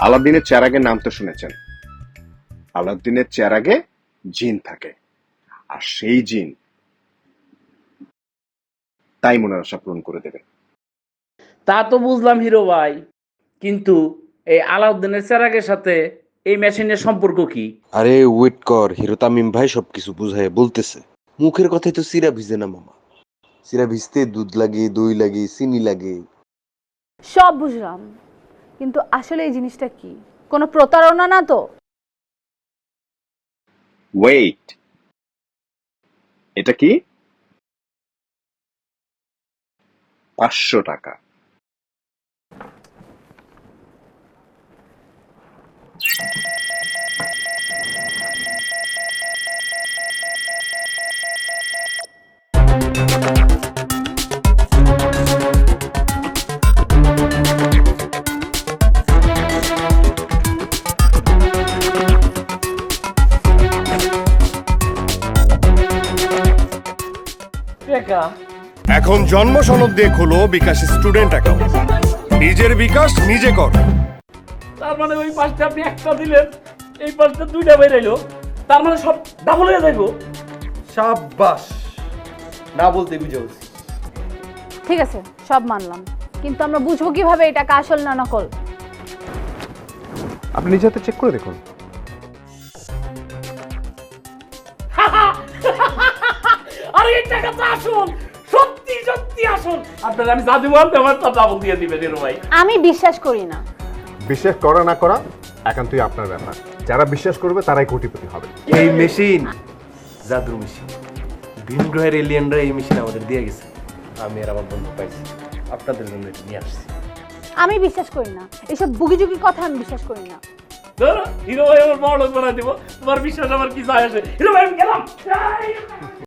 আলাউদ্দিনের চেরাগের নাম তো শুনেছেন। আলাউদ্দিনের চেরাগে জিন থাকে, আর সেই জিন তাই মনের আশা পূরণ করে দেবে। তা তো বুঝলাম হিরো ভাই, কিন্তু এই আলাউদ্দিনের চেরাগের সাথে এই মেশিনের সম্পর্ক কি? আরে ওয়েট কর, হিরো তামিম ভাই সবকিছু বুঝায় বলতেছে। মুখের কথাই তো সিরা ভিজে না মামা। সিরা ভিজতে দুধ লাগে, দই লাগে, চিনি লাগে। সব বুঝলাম, কিন্তু আসলে এই জিনিসটা কি? কোনো প্রতারণা না তো? ওয়েট, এটা কি? 500 টাকা। টাকা এখন জন্ম সনদ দিয়ে খোলো বিকাশ স্টুডেন্ট অ্যাকাউন্ট। নিজের বিকাশ নিজে কর। তার মানে ওই পাঁচটা আপনি একটা দিলেন, এই পাঁচটা দুইটা বেরাইলো, তার মানে সব ডাবল হয়ে যাইব। সাব্বাস, না বলতে বুঝে বলছি। ঠিক আছে, সব মানলাম, কিন্তু আমরা বুঝবো কিভাবে এটা আসল না নকল? আপনি নিজে হাতে চেক করে দেখুন। আরে এই টাকা তো আসল, সত্যি সত্যি আসল। আপনার আমি জাদু বলতে আমার তো ডাবল দিয়ে দিবেন হিরো ভাই। আমি বিশ্বাস করি না। বিশ্বাস করা না করা একান্তই আপনার ব্যাপার। যারা বিশ্বাস করবে তারাই কোটিপতি হবে। এই মেশিন জাদুর মেশিন। ভিন গ্রহের এলিয়েনরা এই মেশিন আমাদের দিয়ে গেছে। আমি আর আমার বন্ধু পাইছি, আপনাদের জন্য এটা নিয়ে আসছি। আমি বিশ্বাস করি না, এসব বুগিজুগি কথা আমি বিশ্বাস করি না। ধরো হিরো ভাই আমার বড় লোক বানাই দিব, তোমার বিশ্বাস আমার কি যায় আসে? হিরো ভাই আমি গেলাম।